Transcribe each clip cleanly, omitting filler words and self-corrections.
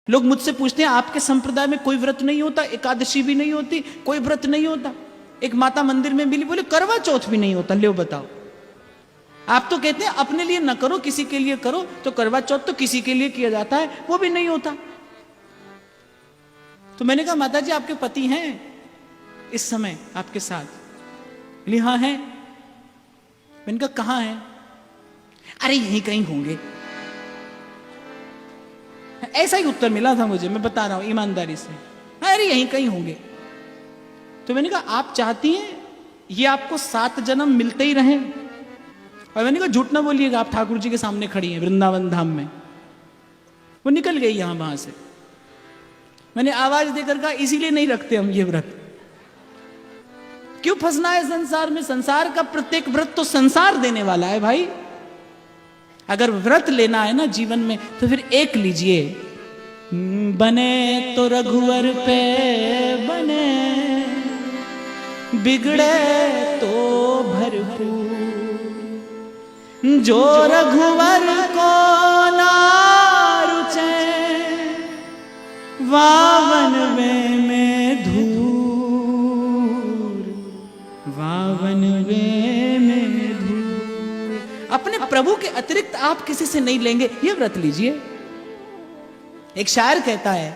लोग मुझसे पूछते हैं आपके संप्रदाय में कोई व्रत नहीं होता, एकादशी भी नहीं होती, कोई व्रत नहीं होता। एक माता मंदिर में मिली, बोले करवा चौथ भी नहीं होता। लो बताओ, आप तो कहते हैं अपने लिए न करो किसी के लिए करो, तो करवा चौथ तो किसी के लिए किया जाता है, वो भी नहीं होता। तो मैंने कहा माता जी आपके पति हैं इस समय आपके साथ? बोली हाँ है। मैंने कहा कहां है? अरे यहीं कहीं होंगे। ऐसा ही उत्तर मिला था मुझे, मैं बता रहा हूं ईमानदारी से, अरे यहीं कहीं होंगे। तो मैंने कहा आप चाहती हैं ये आपको 7 जन्म मिलते ही रहें? और मैंने कहा झूठ ना बोलिएगा, आप ठाकुर जी के सामने खड़ी हैं वृंदावन धाम में। वो निकल गई यहां वहां से। मैंने आवाज देकर कहा इसीलिए नहीं रखते हम ये व्रत। क्यों फंसना है संसार में? संसार का प्रत्येक व्रत तो संसार देने वाला है भाई। अगर व्रत लेना है ना जीवन में तो फिर एक लीजिए, बने तो रघुवर पे बने, बिगड़े तो भरपूर। जो रघुवर को ना रुचे, वावन में धूर, वावन में धूर। अपने प्रभु के अतिरिक्त आप किसी से नहीं लेंगे, ये व्रत लीजिए। एक शायर कहता है,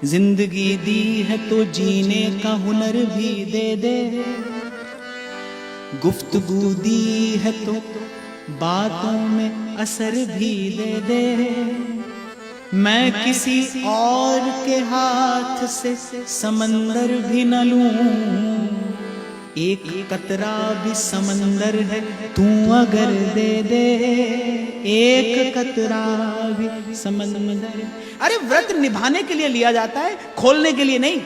जिंदगी दी है तो जीने का हुनर भी दे दे, गुफ्तगू दी है तो बातों में असर भी दे दे। मैं किसी और के हाथ से समंदर भी न लूं, एक कतरा भी समंदर है तू अगर दे दे, एक कतरा भी समंदर। अरे व्रत निभाने के लिए लिया जाता है, खोलने के लिए नहीं।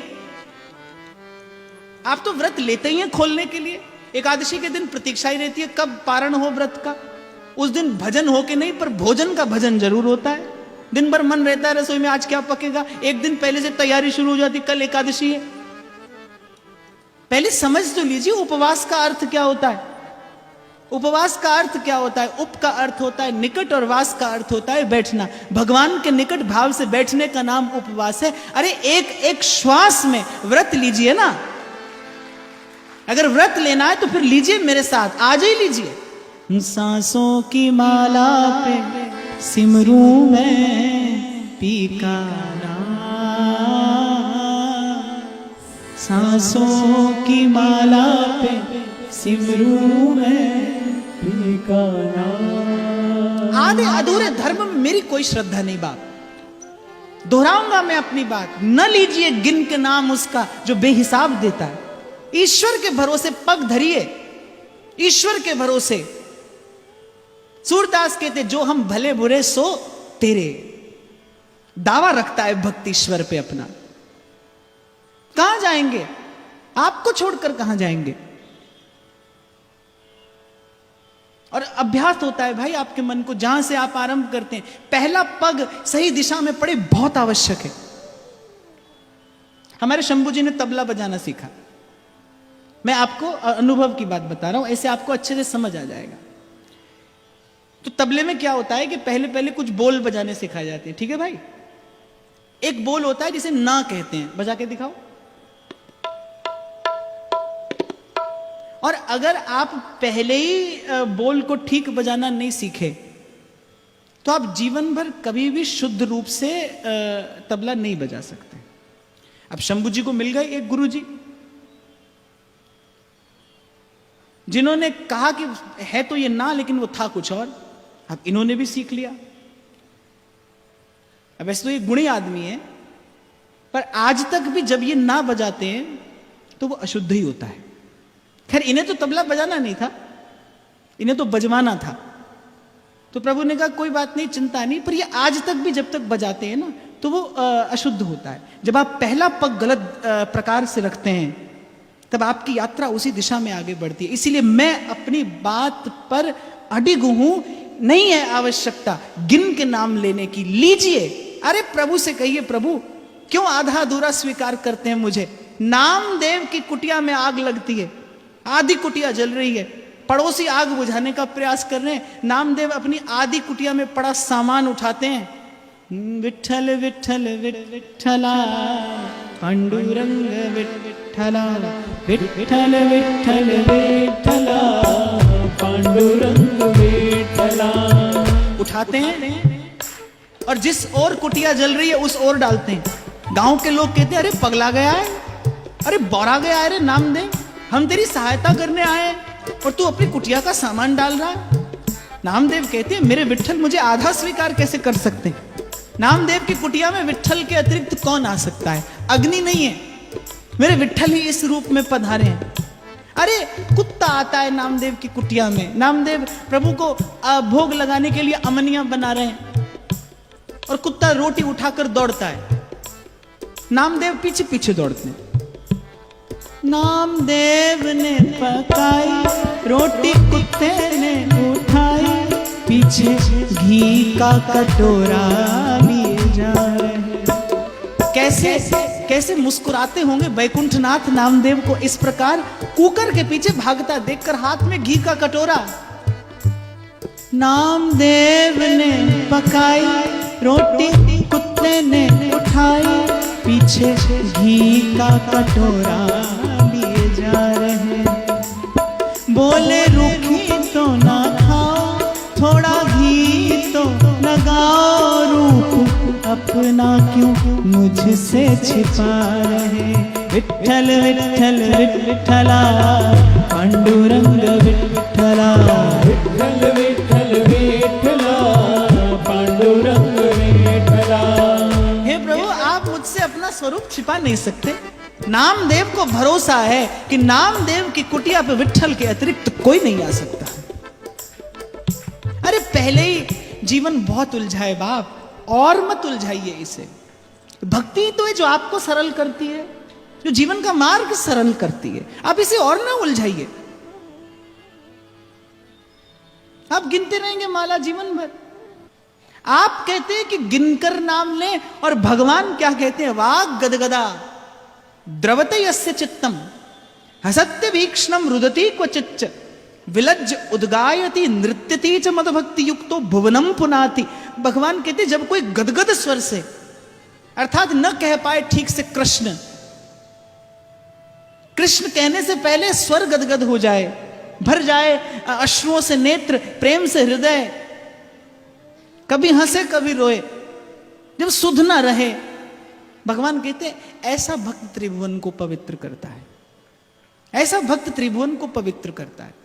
आप तो व्रत लेते ही हैं खोलने के लिए। एकादशी के दिन प्रतीक्षा ही रहती है कब पारण हो व्रत का। उस दिन भजन हो के नहीं, पर भोजन का भजन जरूर होता है। दिन भर मन रहता है रसोई में आज क्या पकेगा, एक दिन पहले से तैयारी शुरू हो जाती, कल एकादशी है। पहले समझ तो लीजिए उपवास का अर्थ क्या होता है। उपवास का अर्थ क्या होता है? उप का अर्थ होता है निकट और वास का अर्थ होता है बैठना। भगवान के निकट भाव से बैठने का नाम उपवास है। अरे एक एक श्वास में व्रत लीजिए ना। अगर व्रत लेना है तो फिर लीजिए मेरे साथ, आज ही लीजिए। सांसों की माला पे सिमरू मैं पी का नाम, सांसों की माला पे सिमरू मैं पी का नाम। आधे अधूरे धर्म में मेरी कोई श्रद्धा नहीं। बात दोहराऊंगा मैं अपनी बात, न लीजिए गिन के नाम उसका जो बेहिसाब देता है। ईश्वर के भरोसे पग धरिए, ईश्वर के भरोसे। सूरदास कहते जो हम भले बुरे सो तेरे। दावा रखता है भक्त ईश्वर पे अपना। कहां जाएंगे? आपको छोड़कर कहां जाएंगे? और अभ्यास होता है भाई आपके मन को, जहां से आप आरंभ करते हैं। पहला पग सही दिशा में पड़े बहुत आवश्यक है। हमारे शंभू जी ने तबला बजाना सीखा। मैं आपको अनुभव की बात बता रहा हूं, ऐसे आपको अच्छे से समझ आ जाएगा। तो तबले में क्या होता है कि पहले पहले कुछ बोल बजाने सिखाए जाते हैं, ठीक है भाई। एक बोल होता है जिसे ना कहते हैं, बजा के दिखाओ। और अगर आप पहले ही बोल को ठीक बजाना नहीं सीखे तो आप जीवन भर कभी भी शुद्ध रूप से तबला नहीं बजा सकते। अब शंभू जी को मिल गए एक गुरु जी, जिन्होंने कहा कि है तो ये ना, लेकिन वो था कुछ और। अब इन्होंने भी सीख लिया। अब वैसे तो ये गुणी आदमी है, पर आज तक भी जब ये ना बजाते हैं तो वो अशुद्ध ही होता है। खैर इन्हें तो तबला बजाना नहीं था, इन्हें तो बजवाना था। तो प्रभु ने कहा कोई बात नहीं, चिंता नहीं, पर ये आज तक भी जब तक बजाते हैं ना तो वो अशुद्ध होता है। जब आप पहला पग गलत प्रकार से रखते हैं तब आपकी यात्रा उसी दिशा में आगे बढ़ती है। इसीलिए मैं अपनी बात पर अडिग हूं। नहीं है आवश्यकता गिन के नाम लेने की, लीजिए। अरे प्रभु से कहिए प्रभु क्यों आधा अधूरा स्वीकार करते हैं मुझे। नामदेव की कुटिया में आग लगती है, आधी कुटिया जल रही है, पड़ोसी आग बुझाने का प्रयास कर रहे हैं। नामदेव अपनी आधी कुटिया में पड़ा सामान उठाते हैं, विठ्ठल विठ्ठल विठ्ठला पांडुरंग विठ्ठला, विठ्ठल विठ्ठल विठ्ठला पांडुरंग विठ्ठला। उठाते हैं और जिस ओर कुटिया जल रही है उस ओर डालते हैं। गांव के लोग कहते हैं अरे पगला गया है, अरे बौरा गया है, अरे नामदेव हम तेरी सहायता करने आए और तू अपनी कुटिया का सामान डाल रहा है। नामदेव कहते हैं मेरे विठ्ठल मुझे आधा स्वीकार कैसे कर सकते हैं? नामदेव की कुटिया में विठ्ठल के अतिरिक्त कौन आ सकता है? अग्नि नहीं है, मेरे विठ्ठल ही इस रूप में पधारे हैं। अरे कुत्ता आता है नामदेव की कुटिया में, नामदेव प्रभु को भोग लगाने के लिए अमनिया बना रहे हैं और कुत्ता रोटी उठाकर दौड़ता है, नामदेव पीछे पीछे दौड़ते हैं। नामदेव ने पकाई रोटी कुत्ते ने उठाई, पीछे घी का कटोरा लिए जा रहे। कैसे कैसे मुस्कुराते होंगे बैकुंठनाथ नामदेव को इस प्रकार कुकर के पीछे भागता देखकर, हाथ में घी का कटोरा। नामदेव ने पकाई रोटी कुत्ते ने उठाई, पीछे घी का कटोरा लिए जा रहे। बोले रूखी तो ना खाओ, थोड़ा घी तो लगाओ, रूप अपना क्यों मुझसे छिपा रहे। विठ्ठल विठ्ठल विठ्ठला पांडुरंग विठ्ठला, विठ्ठल विठ्ठल विठ्ठला पांडुरंग विठ्ठला। हे प्रभु आप मुझसे अपना स्वरूप छिपा नहीं सकते। नामदेव को भरोसा है कि नामदेव की कुटिया पे विठ्ठल के अतिरिक्त कोई नहीं आ सकता। अरे पहले ही जीवन बहुत उलझा है बाप, और मत उलझाइए इसे। भक्ति तो है जो आपको सरल करती है, जो जीवन का मार्ग सरल करती है, आप इसे और ना उलझाइए। आप गिनते रहेंगे माला जीवन भर। आप कहते हैं कि गिनकर नाम लें, और भगवान क्या कहते हैं? वाग गदगदा द्रवते यस्य चित्तम हसत्य भीक्ष्णम रुदती क्वचिच्च विलज्ज उद्गायति नृत्यति च मदभक्ति युक्तो भुवनम पुनाति। भगवान कहते जब कोई गदगद स्वर से, अर्थात न कह पाए ठीक से कृष्ण, कृष्ण कहने से पहले स्वर गदगद हो जाए, भर जाए अश्रुओं से नेत्र, प्रेम से हृदय, कभी हंसे कभी रोए, जब सुध ना रहे, भगवान कहते ऐसा भक्त त्रिभुवन को पवित्र करता है, ऐसा भक्त त्रिभुवन को पवित्र करता है।